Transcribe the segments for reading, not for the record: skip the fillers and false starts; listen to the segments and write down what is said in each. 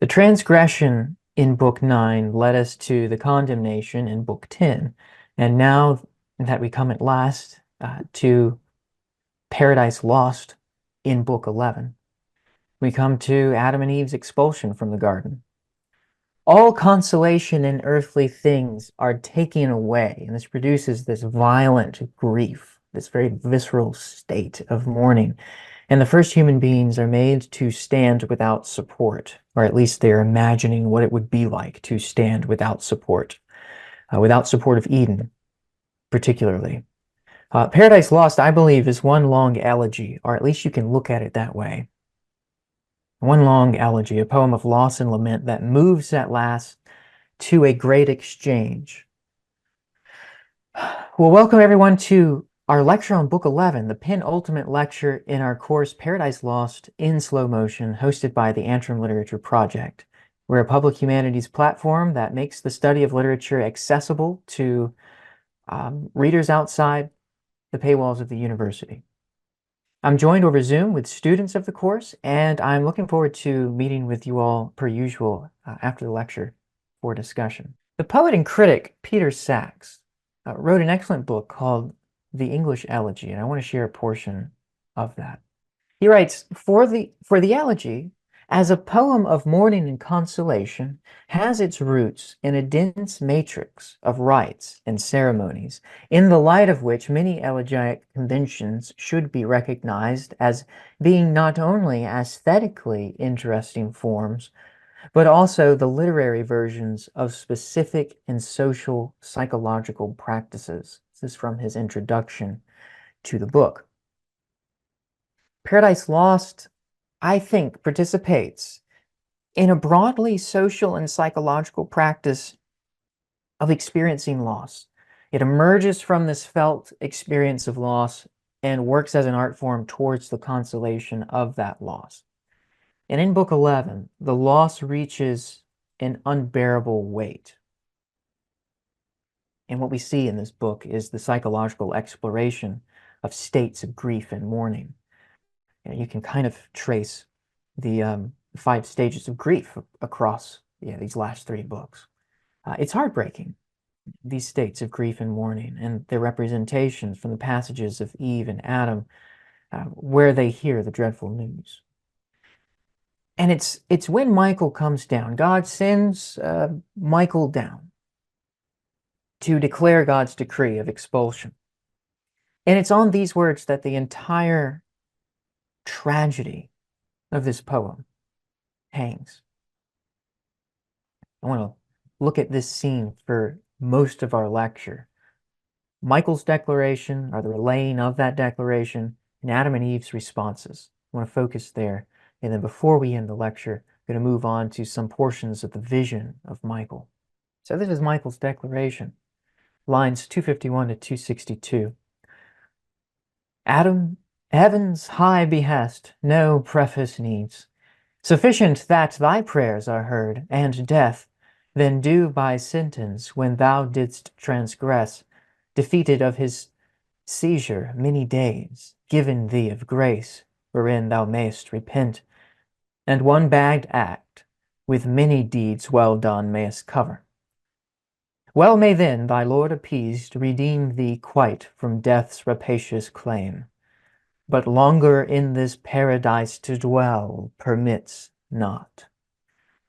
The transgression in Book 9 led us to the condemnation in Book 10. And now that we come at last to Paradise Lost in Book 11, we come to Adam and Eve's expulsion from the garden. All consolation in earthly things are taken away, and this produces this violent grief, this very visceral state of mourning. And the first human beings are made to stand without support, or at least they're imagining what it would be like to stand without support of Eden, particularly. Paradise Lost, I believe, is one long elegy, or at least you can look at it that way. One long elegy, a poem of loss and lament that moves at last to a great exchange. Well, welcome everyone to our lecture on Book 11, the penultimate lecture in our course Paradise Lost in Slow Motion, hosted by the Antrim Literature Project. We're a public humanities platform that makes the study of literature accessible to readers outside the paywalls of the university. I'm joined over Zoom with students of the course, and I'm looking forward to meeting with you all per usual after the lecture for discussion. The poet and critic Peter Sachs wrote an excellent book called The English Elegy, and I want to share a portion of that. He writes, for the elegy, as a poem of mourning and consolation, has its roots in a dense matrix of rites and ceremonies, in the light of which many elegiac conventions should be recognized as being not only aesthetically interesting forms, but also the literary versions of specific and social psychological practices. This is from his introduction to the book. Paradise Lost, I think, participates in a broadly social and psychological practice of experiencing loss. It emerges from this felt experience of loss and works as an art form towards the consolation of that loss. And in Book 11, the loss reaches an unbearable weight. And what we see in this book is the psychological exploration of states of grief and mourning. You can kind of trace the 5 stages of grief across these last 3 books. It's heartbreaking, these states of grief and mourning, and their representations from the passages of Eve and Adam, where they hear the dreadful news. And it's when Michael comes down. God sends Michael down to declare God's decree of expulsion. And it's on these words that the entire tragedy of this poem hangs. I want to look at this scene for most of our lecture. Michael's declaration, or the relaying of that declaration, and Adam and Eve's responses. I want to focus there. And then before we end the lecture, I'm going to move on to some portions of the vision of Michael. So this is Michael's declaration, lines 251 to 262. Adam, heaven's high behest no preface needs. Sufficient that thy prayers are heard, and death, then due by sentence when thou didst transgress, defeated of his seizure many days, given thee of grace, wherein thou mayst repent, and one bagged act with many deeds well done mayst cover. Well may then thy Lord appeased redeem thee quite from death's rapacious claim, but longer in this paradise to dwell permits not.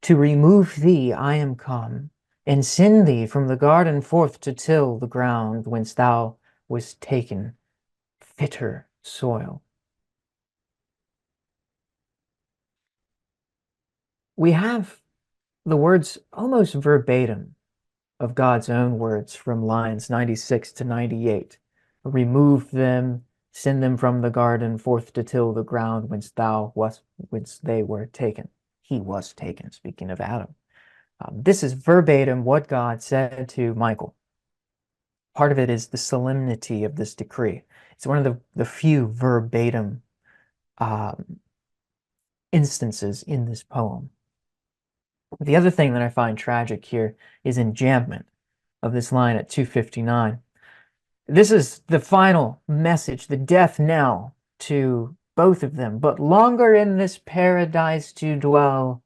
To remove thee I am come, and send thee from the garden forth to till the ground whence thou wast taken, fitter soil. We have the words almost verbatim of God's own words from lines 96 to 98. Remove them, send them from the garden forth to till the ground whence they were taken. He was taken, speaking of Adam. This is verbatim what God said to Michael. Part of it is the solemnity of this decree. It's one of the few verbatim instances in this poem. The other thing that I find tragic here is enjambment of this line at 259. This is the final message, the death knell to both of them. But longer in this paradise to dwell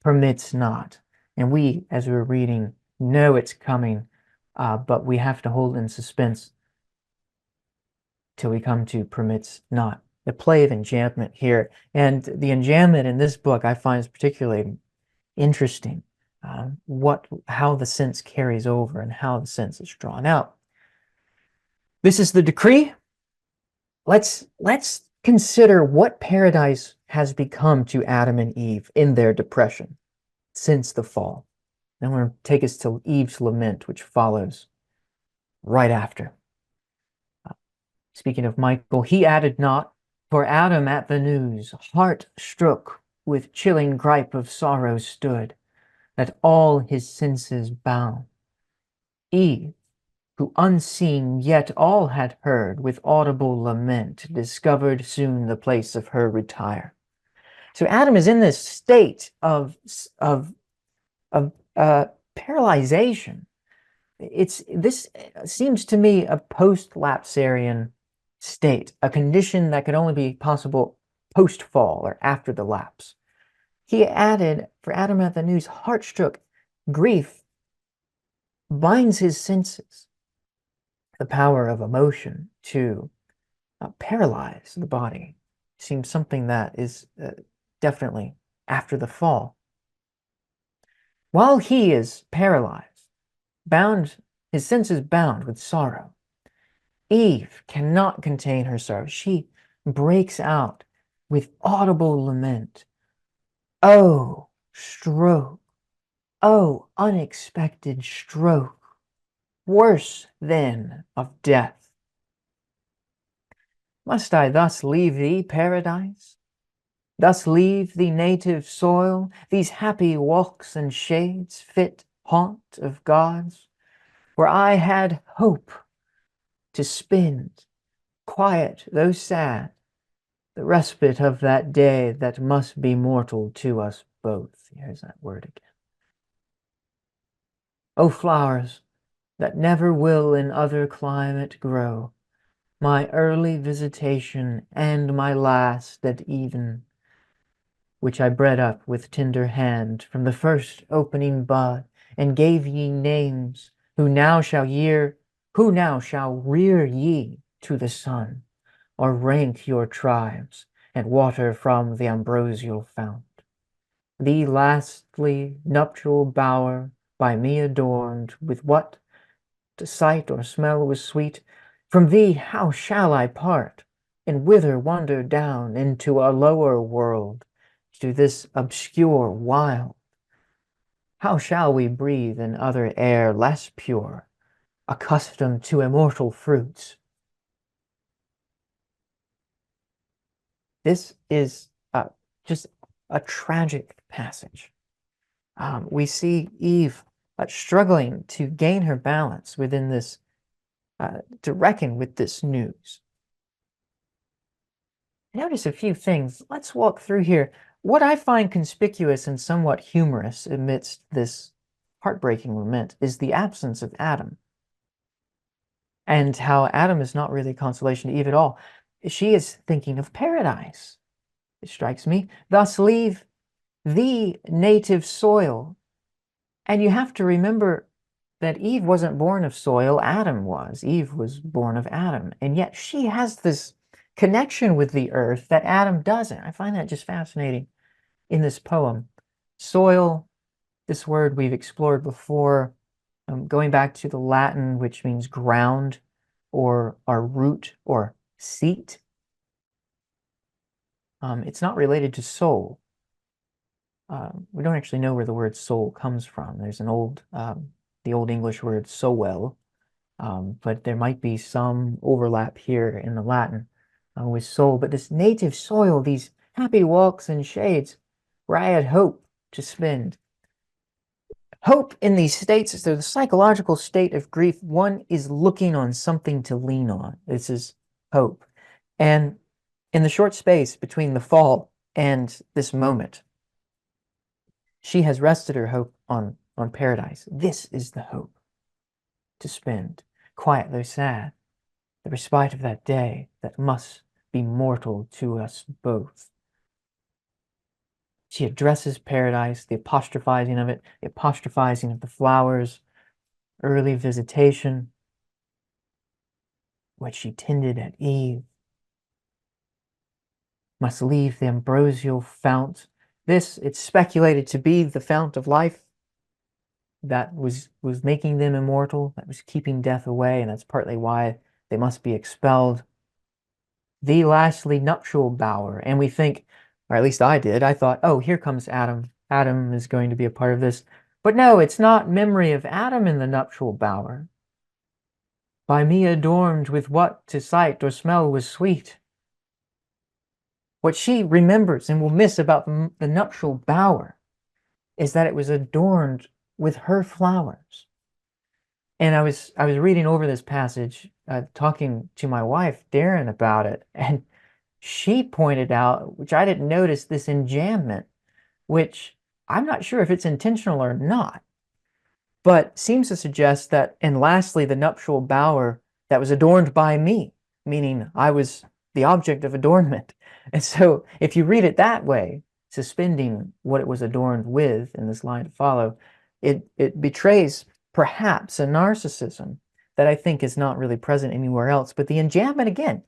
permits not. And we, as we're reading, know it's coming, but we have to hold in suspense till we come to permits not. The play of enjambment here, and the enjambment in this book I find is particularly interesting. How the sense carries over and how the sense is drawn out. This is the decree. Let's consider what paradise has become to Adam and Eve in their depression since the fall. Then we're going to take us to Eve's lament, which follows right after. Speaking of Michael, he added not, for Adam at the news, heart strook with chilling gripe of sorrow stood, that all his senses bound. Eve, who unseen yet all had heard, with audible lament, discovered soon the place of her retire. So Adam is in this state of paralyzation. This seems to me a post-lapsarian state, a condition that could only be possible post-fall or after the lapse. He added, for Adam at the news, heart-struck, grief binds his senses, the power of emotion to paralyze the body. Seems something that is definitely after the fall. While he is paralyzed, bound, his senses bound with sorrow, Eve cannot contain her sorrow. She breaks out with audible lament. Oh, stroke! Oh, unexpected stroke! Worse than of death! Must I thus leave thee, paradise? Thus leave the native soil, these happy walks and shades, fit haunt of gods, where I had hope to spend, quiet though sad, the respite of that day that must be mortal to us both. Here's that word again. O flowers that never will in other climate grow, my early visitation and my last at even, which I bred up with tender hand from the first opening bud, and gave ye names, who now shall rear ye to the sun, or rank your tribes, and water from the ambrosial fount. The lastly nuptial bower, by me adorned, with what to sight or smell was sweet, from thee how shall I part, and whither wander down into a lower world, to this obscure wild? How shall we breathe in other air less pure, accustomed to immortal fruits? This is just a tragic passage. We see Eve struggling to gain her balance within this, to reckon with this news. Notice a few things. Let's walk through here. What I find conspicuous and somewhat humorous amidst this heartbreaking lament is the absence of Adam, and how Adam is not really consolation to Eve at all. She is thinking of paradise, it strikes me. Thus leave the native soil. And you have to remember that Eve wasn't born of soil, Adam was. Eve was born of Adam. And yet she has this connection with the earth that Adam doesn't. I find that just fascinating in this poem. Soil, this word we've explored before, going back to the Latin, which means ground or our root or seat. It's not related to soul. We don't actually know where the word soul comes from. There's the old English word sowell, but there might be some overlap here in the Latin with soul. But this native soil, these happy walks and shades, where I had hope to spend. Hope in these states is the psychological state of grief. One is looking on something to lean on. This is hope. And in the short space between the fall and this moment, she has rested her hope on paradise. This is the hope to spend, quiet though sad, the respite of that day that must be mortal to us both. She addresses paradise, the apostrophizing of it, the apostrophizing of the flowers, early visitation, which she tended at eve, must leave the ambrosial fount. This, it's speculated to be the fount of life that was making them immortal, that was keeping death away, and that's partly why they must be expelled. The lastly nuptial bower, and we think, or at least I did, I thought, oh, here comes Adam. Adam is going to be a part of this. But no, it's not memory of Adam in the nuptial bower. By me adorned with what to sight or smell was sweet. What she remembers and will miss about the nuptial bower is that it was adorned with her flowers. And I was reading over this passage, talking to my wife, Darren, about it, and she pointed out, which I didn't notice, this enjambment, which I'm not sure if it's intentional or not, but seems to suggest that, and lastly, the nuptial bower that was adorned by me, meaning I was the object of adornment. And so if you read it that way, suspending what it was adorned with in this line to follow, it betrays perhaps a narcissism that I think is not really present anywhere else. But the enjambment, again,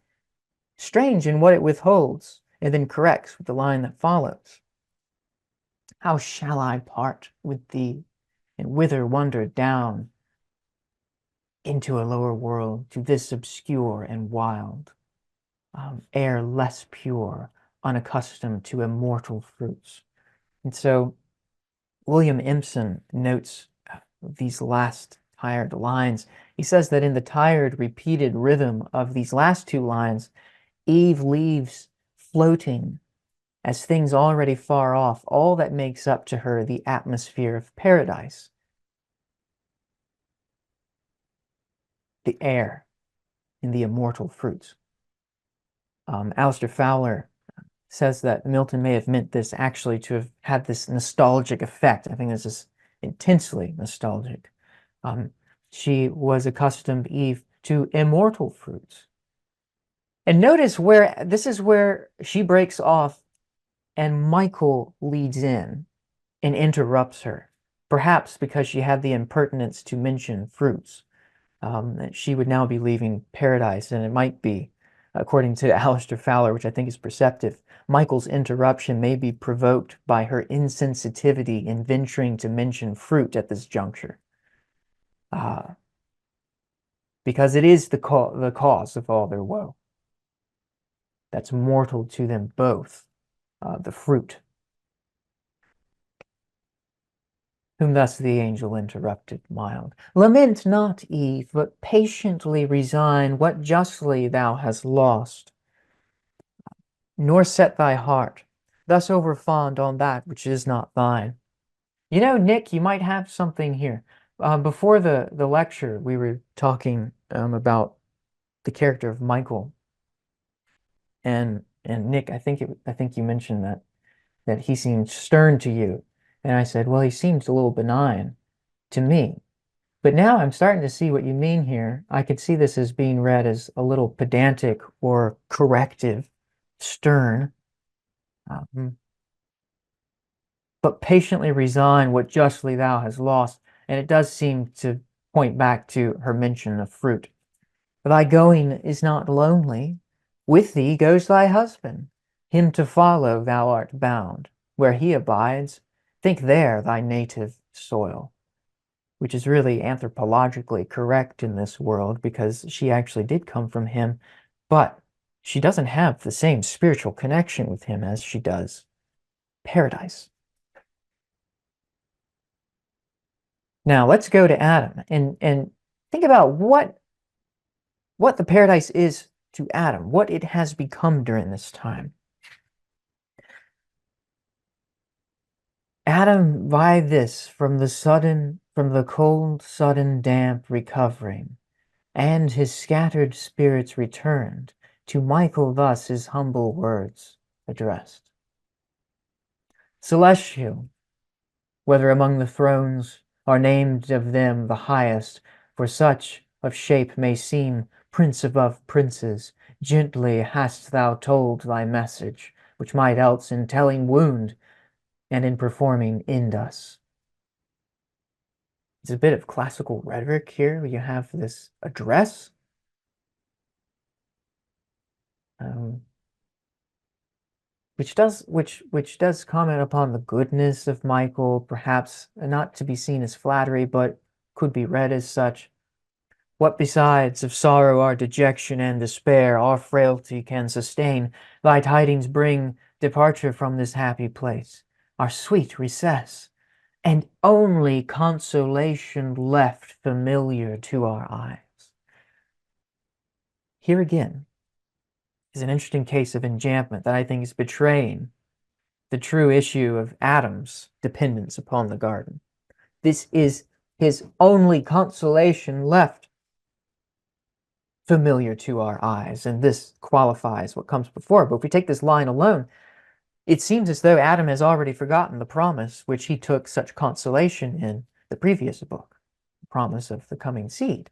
strange in what it withholds, and then corrects with the line that follows. How shall I part with thee, and whither wander down into a lower world, to this obscure and wild, air less pure, unaccustomed to immortal fruits? And so William Empson notes these last tired lines. He says that in the tired, repeated rhythm of these last two lines, Eve leaves floating as things already far off, all that makes up to her the atmosphere of paradise, the air, and the immortal fruits. Alistair Fowler says that Milton may have meant this actually to have had this nostalgic effect. I think this is intensely nostalgic. She was accustomed, Eve, to immortal fruits. And notice where this is where she breaks off and Michael leads in and interrupts her, perhaps because she had the impertinence to mention fruits. That she would now be leaving paradise, and it might be, according to Alistair Fowler, which I think is perceptive, Michael's interruption may be provoked by her insensitivity in venturing to mention fruit at this juncture. Because it is the cause of all their woe. That's mortal to them both, the fruit. Whom thus the angel interrupted mild. Lament not, Eve, but patiently resign what justly thou hast lost. Nor set thy heart thus overfond on that which is not thine. You know, Nick, you might have something here. Before the lecture, we were talking about the character of Michael, and Nick, I think you mentioned that he seemed stern to you, and I said, well, he seems a little benign to me. But now I'm starting to see what you mean here. I could see this as being read as a little pedantic or corrective, stern, but patiently resign what justly thou hast lost. And it does seem to point back to her mention of fruit. Thy going is not lonely. With thee goes thy husband. Him to follow thou art bound. Where he abides, think there thy native soil. Which is really anthropologically correct in this world because she actually did come from him, but she doesn't have the same spiritual connection with him as she does paradise. Now let's go to Adam and think about what the paradise is to Adam, what it has become during this time. Adam by this from the cold sudden damp recovering, and his scattered spirits returned, to Michael thus his humble words addressed. Celestial, whether among the thrones are named of them the highest, for such of shape may seem prince above princes, gently hast thou told thy message, which might else in telling wound, and in performing in us. It's a bit of classical rhetoric here. You have this address, which does comment upon the goodness of Michael, perhaps not to be seen as flattery, but could be read as such. What besides of sorrow our dejection and despair, our frailty can sustain, thy tidings bring departure from this happy place, our sweet recess, and only consolation left familiar to our eyes. Here again is an interesting case of enchantment that I think is betraying the true issue of Adam's dependence upon the garden. This is his only consolation left familiar to our eyes, and this qualifies what comes before. But if we take this line alone, it seems as though Adam has already forgotten the promise which he took such consolation in the previous book, the promise of the coming seed.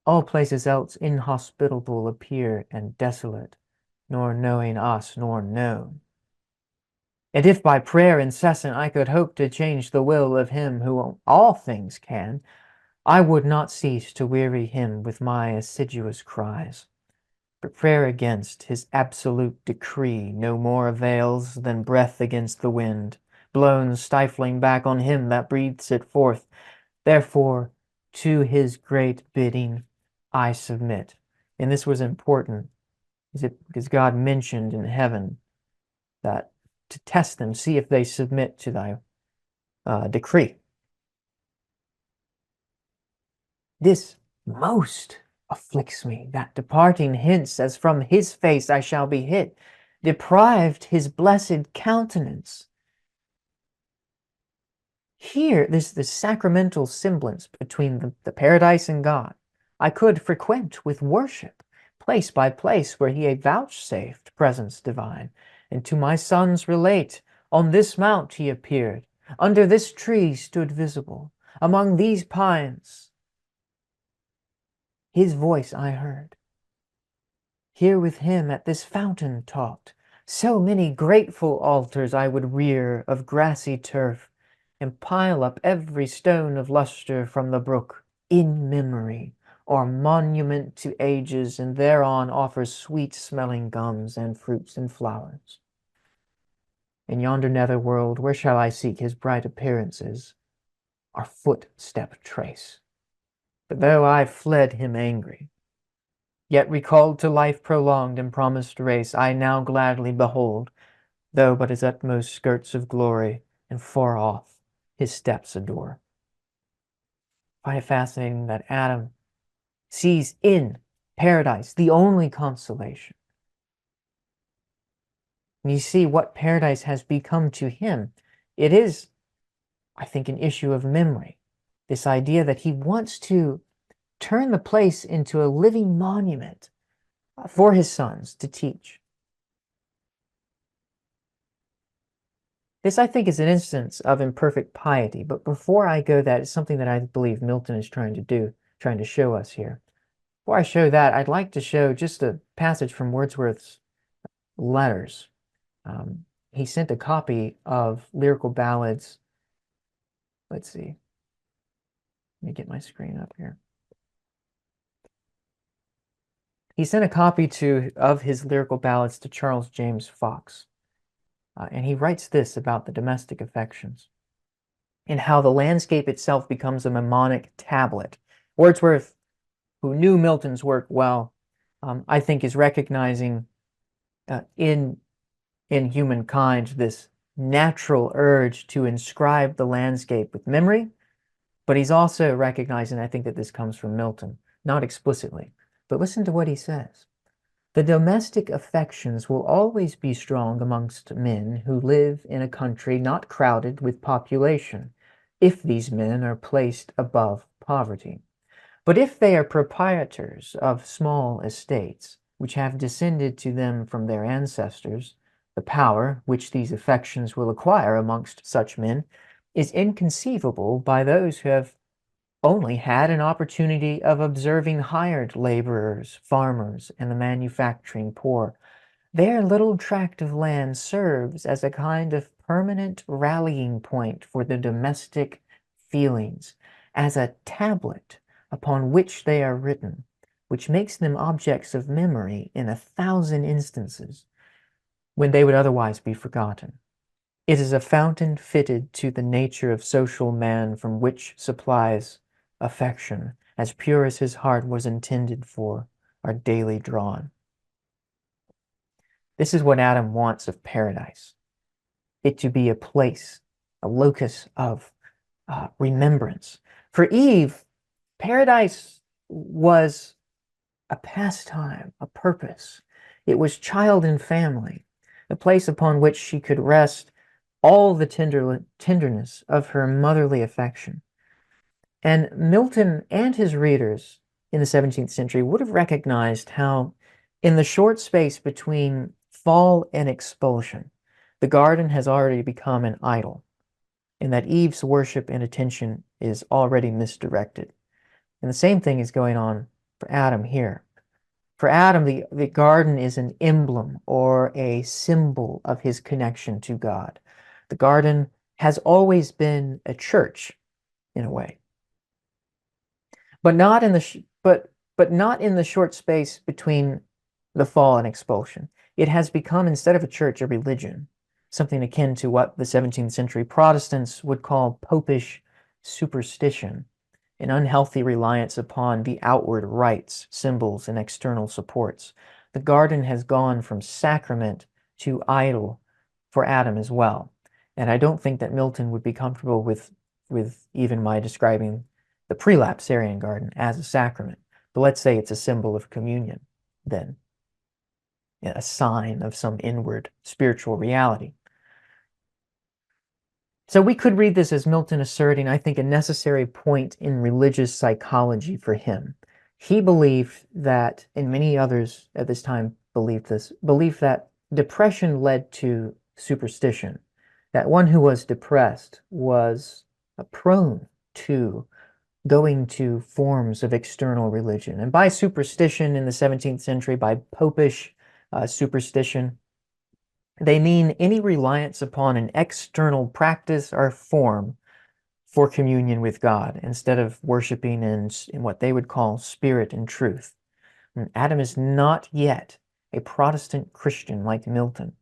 All places else inhospitable appear and desolate, nor knowing us nor known. And if by prayer incessant I could hope to change the will of him who all things can, I would not cease to weary him with my assiduous cries. But prayer against his absolute decree no more avails than breath against the wind, blown stifling back on him that breathes it forth. Therefore, to his great bidding I submit. And this was important, because God mentioned in heaven that to test them, see if they submit to thy decree. This most afflicts me, that departing hence, as from his face I shall be hid, deprived his blessed countenance. Here, this sacramental semblance between the paradise and God, I could frequent with worship, place by place where he vouchsafed presence divine, and to my sons relate, on this mount he appeared, under this tree stood visible, among these pines his voice I heard. Here with him at this fountain talked. So many grateful altars I would rear of grassy turf, and pile up every stone of lustre from the brook in memory, or monument to ages, and thereon offer sweet-smelling gums and fruits and flowers. In yonder nether world, where shall I seek his bright appearances, our footstep trace? But though I fled him angry, yet recalled to life prolonged and promised race, I now gladly behold, though but his utmost skirts of glory, and far off his steps adore. I find it fascinating that Adam sees in paradise the only consolation. And you see what paradise has become to him. It is, I think, an issue of memory. This idea that he wants to turn the place into a living monument for his sons to teach. This, I think, is an instance of imperfect piety, but before I go that, it's something that I believe Milton is trying to show us here. Before I show that, I'd like to show just a passage from Wordsworth's letters. He sent a copy of Lyrical Ballads. Let's see. Let me get my screen up here. He sent a copy of his Lyrical Ballads to Charles James Fox. And he writes this about the domestic affections and how the landscape itself becomes a mnemonic tablet. Wordsworth, who knew Milton's work well, I think is recognizing in humankind this natural urge to inscribe the landscape with memory, but he's also recognizing, I think, that this comes from Milton, not explicitly. But listen to what he says. The domestic affections will always be strong amongst men who live in a country not crowded with population, if these men are placed above poverty. But if they are proprietors of small estates, which have descended to them from their ancestors, the power which these affections will acquire amongst such men is inconceivable by those who have only had an opportunity of observing hired laborers, farmers, and the manufacturing poor. Their little tract of land serves as a kind of permanent rallying point for the domestic feelings, as a tablet upon which they are written, which makes them objects of memory in 1,000 instances when they would otherwise be forgotten. It is a fountain fitted to the nature of social man, from which supplies affection, as pure as his heart was intended for, are daily drawn. This is what Adam wants of paradise, it to be a place, a locus of remembrance. For Eve, paradise was a pastime, a purpose. It was child and family, a place upon which she could rest all the tenderness of her motherly affection. And Milton and his readers in the 17th century would have recognized how, in the short space between fall and expulsion, the garden has already become an idol, and that Eve's worship and attention is already misdirected. And the same thing is going on for Adam here. For Adam, the garden is an emblem or a symbol of his connection to God. The garden has always been a church, in a way, but not in the but not in the short space between the fall and expulsion. It has become, instead of a church, a religion, something akin to what the 17th century Protestants would call popish superstition, an unhealthy reliance upon the outward rites, symbols, and external supports. The garden has gone from sacrament to idol for Adam as well. And I don't think that Milton would be comfortable with even my describing the prelapsarian garden as a sacrament. But let's say it's a symbol of communion, then, a sign of some inward spiritual reality. So we could read this as Milton asserting, I think, a necessary point in religious psychology for him. He believed that, and many others at this time believed that depression led to superstition, that one who was depressed was prone to going to forms of external religion. And by superstition in the 17th century, by popish superstition, they mean any reliance upon an external practice or form for communion with God, instead of worshiping in what they would call spirit and truth. And Adam is not yet a Protestant Christian like Milton,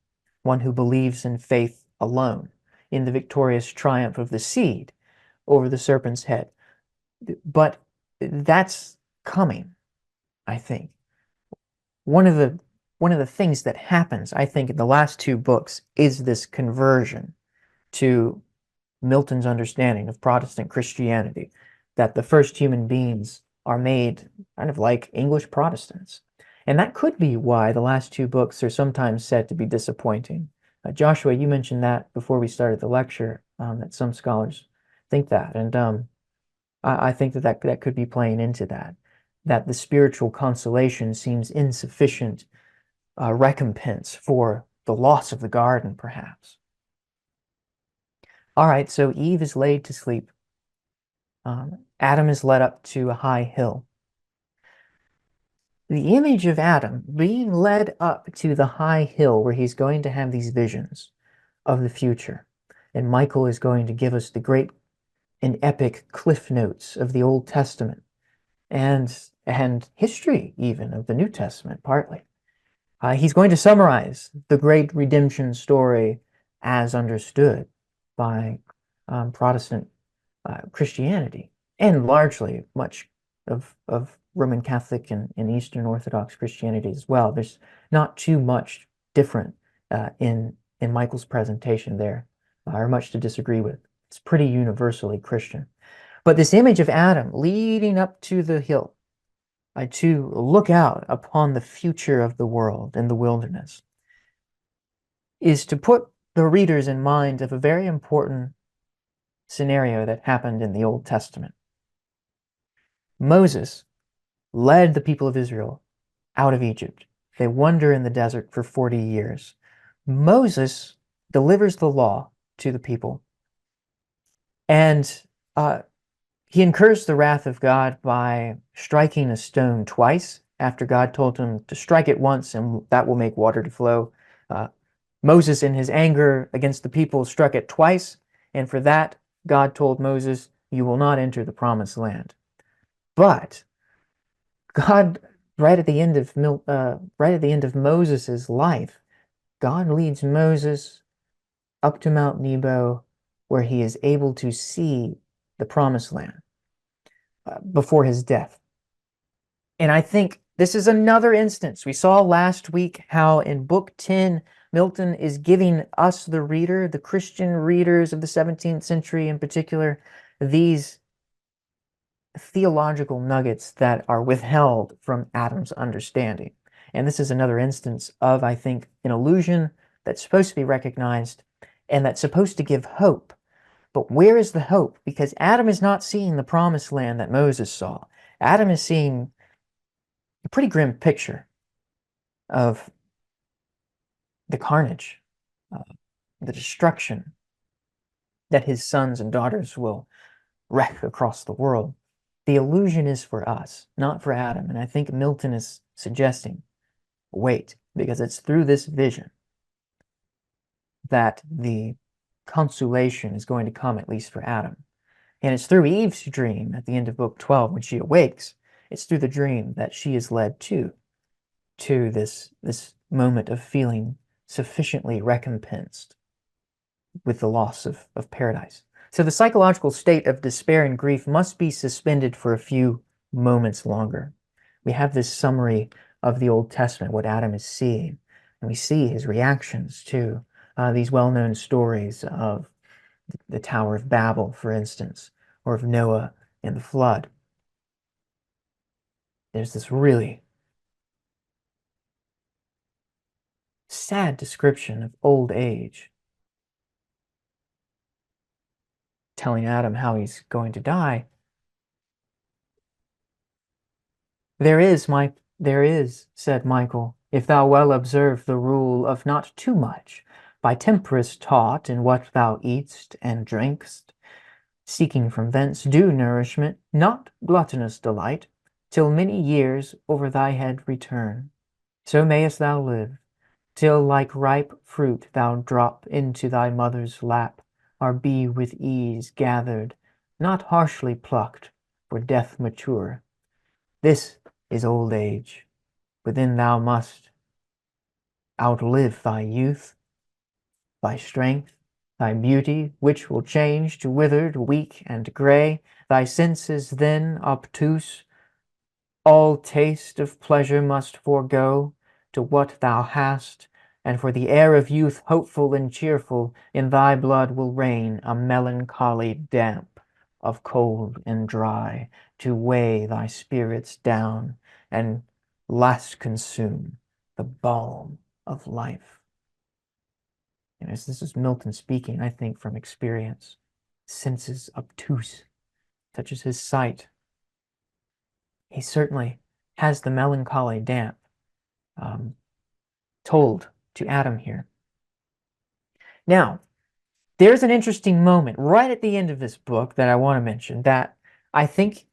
one who believes in faith alone, in the victorious triumph of the seed over the serpent's head. But that's coming, I think. One of the things that happens, I think, in the last two books is this conversion to Milton's understanding of Protestant Christianity, that the first human beings are made kind of like English Protestants. And that could be why the last two books are sometimes said to be disappointing. Joshua, you mentioned that before we started the lecture, that some scholars think that. And I think that could be playing into that the spiritual consolation seems insufficient recompense for the loss of the garden, perhaps. All right, so Eve is laid to sleep. Adam is led up to a high hill. The image of Adam being led up to the high hill where he's going to have these visions of the future. And Michael is going to give us the great and epic cliff notes of the Old Testament and history even of the New Testament, partly. He's going to summarize the great redemption story as understood by Protestant Christianity, and largely much of Roman Catholic and Eastern Orthodox Christianity as well. There's not too much different in Michael's presentation there, or much to disagree with. It's pretty universally Christian. But this image of Adam leading up to the hill, to look out upon the future of the world and the wilderness, is to put the readers in mind of a very important scenario that happened in the Old Testament. Moses led the people of Israel out of Egypt. They wander in the desert for 40 years. Moses delivers the law to the people, and he incurs the wrath of God by striking a stone twice after God told him to strike it once and that will make water to flow. Moses, in his anger against the people, struck it twice, and for that, God told Moses, "You will not enter the promised land." But God, right at the end of Moses's life, God leads Moses up to Mount Nebo, where he is able to see the promised land before his death. And I think this is another instance. We saw last week how in Book 10, Milton is giving us, the reader, the Christian readers of the 17th century in particular, these theological nuggets that are withheld from Adam's understanding. And this is another instance of, I think, an illusion that's supposed to be recognized and that's supposed to give hope. But where is the hope? Because Adam is not seeing the promised land that Moses saw. Adam is seeing a pretty grim picture of the carnage, uh, the destruction that his sons and daughters will wreak across the world. The illusion is for us, not for Adam. And I think Milton is suggesting, wait, because it's through this vision that the consolation is going to come, at least for Adam. And it's through Eve's dream at the end of Book 12 when she awakes. It's through the dream that she is led to this moment of feeling sufficiently recompensed with the loss of paradise. So the psychological state of despair and grief must be suspended for a few moments longer. We have this summary of the Old Testament, what Adam is seeing, and we see his reactions to these well-known stories of the Tower of Babel, for instance, or of Noah and the flood. There's this really sad description of old age, telling Adam how he's going to die. There is, said Michael, if thou well observe the rule of not too much, by temperance taught in what thou eat'st and drink'st, seeking from thence due nourishment, not gluttonous delight, till many years over thy head return. So mayest thou live, till like ripe fruit thou drop into thy mother's lap, or be with ease gathered, not harshly plucked, for death mature. This is old age, within thou must outlive thy youth, thy strength, thy beauty, which will change to withered, weak, and gray, thy senses then obtuse, all taste of pleasure must forego to what thou hast, and for the air of youth hopeful and cheerful, in thy blood will reign a melancholy damp of cold and dry, to weigh thy spirits down, and last consume the balm of life. And as this is Milton speaking, I think from experience, senses obtuse, such as his sight, he certainly has the melancholy damp told to Adam here. Now, there's an interesting moment right at the end of this book that I want to mention that I think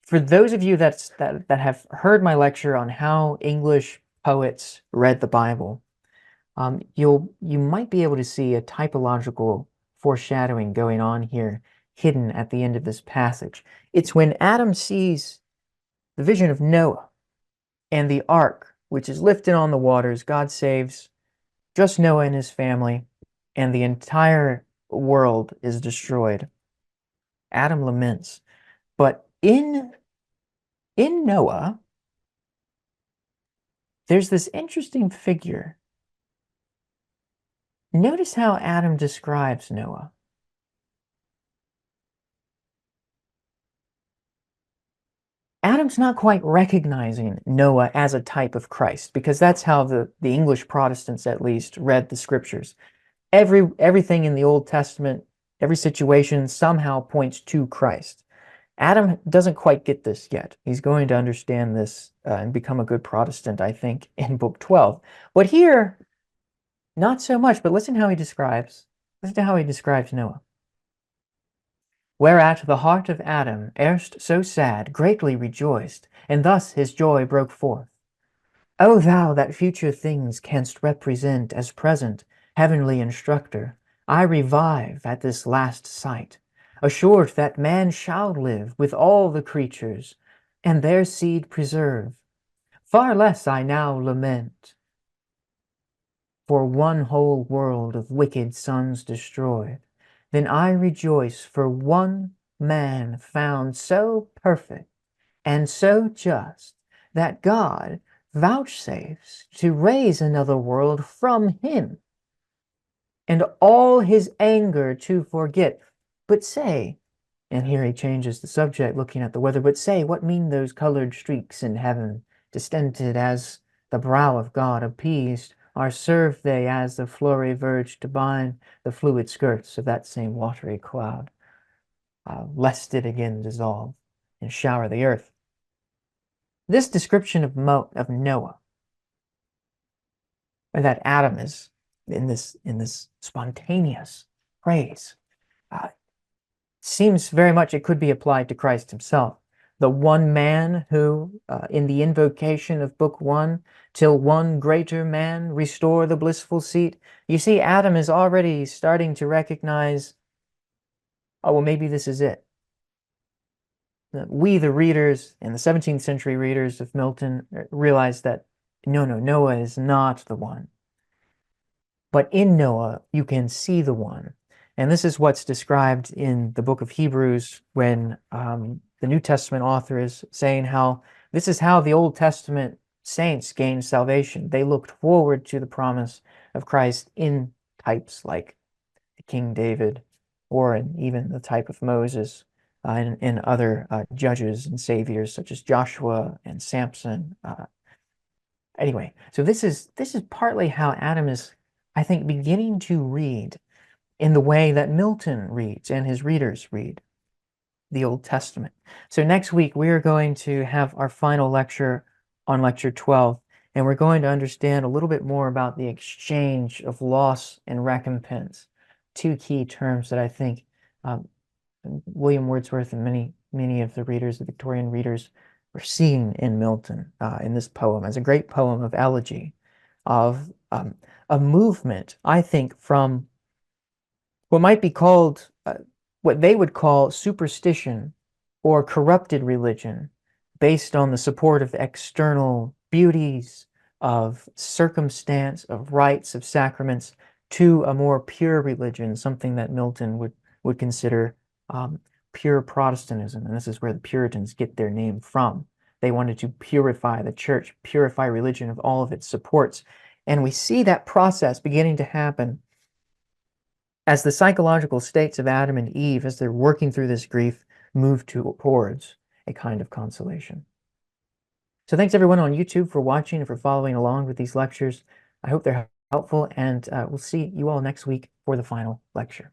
for those of you that have heard my lecture on how English poets read the Bible, you might be able to see a typological foreshadowing going on here, hidden at the end of this passage. It's when Adam sees the vision of Noah and the ark, which is lifted on the waters. God saves just Noah and his family, and the entire world is destroyed. Adam laments. But in Noah, there's this interesting figure. Notice how Adam describes Noah. Adam's not quite recognizing Noah as a type of Christ, because that's how the English Protestants, at least, read the scriptures. Everything in the Old Testament, every situation somehow points to Christ. Adam doesn't quite get this yet. He's going to understand this and become a good Protestant, I think, in Book 12. But here, not so much, but listen to how he describes Noah. Whereat the heart of Adam, erst so sad, greatly rejoiced, and thus his joy broke forth. O thou that future things canst represent as present, heavenly instructor, I revive at this last sight, assured that man shall live with all the creatures, and their seed preserve. Far less I now lament for one whole world of wicked sons destroyed, than I rejoice for one man found so perfect and so just that God vouchsafes to raise another world from him, and all his anger to forget. But say, and here he changes the subject, looking at the weather, but say, what mean those colored streaks in heaven, distended as the brow of God appeased, or serve they as the flurry verge to bind the fluid skirts of that same watery cloud, lest it again dissolve and shower the earth? This description of Noah, or that Adam is in this spontaneous praise, uh, seems very much it could be applied to Christ himself. The one man who, in the invocation of Book 1, till one greater man restore the blissful seat. You see, Adam is already starting to recognize, oh, well, maybe this is it. We, the readers, and the 17th century readers of Milton, realize that no, Noah is not the one. But in Noah, you can see the one. And this is what's described in the book of Hebrews when the New Testament author is saying how this is how the Old Testament saints gained salvation. They looked forward to the promise of Christ in types like King David, or in even the type of Moses, and other judges and saviors such as Joshua and Samson. Anyway, so this is partly how Adam is, I think, beginning to read in the way that Milton reads and his readers read the Old Testament. So next week we are going to have our final lecture on lecture 12, and we're going to understand a little bit more about the exchange of loss and recompense, two key terms that I think William Wordsworth and many of the readers, the Victorian readers, were seeing in Milton in this poem as a great poem of elegy, of a movement, I think, from what might be called, what they would call superstition or corrupted religion, based on the support of external beauties, of circumstance, of rites, of sacraments, to a more pure religion, something that Milton would consider pure Protestantism. And this is where the Puritans get their name from. They wanted to purify the church, purify religion of all of its supports. And we see that process beginning to happen as the psychological states of Adam and Eve, as they're working through this grief, move towards a kind of consolation. So thanks everyone on YouTube for watching and for following along with these lectures. I hope they're helpful, and we'll see you all next week for the final lecture.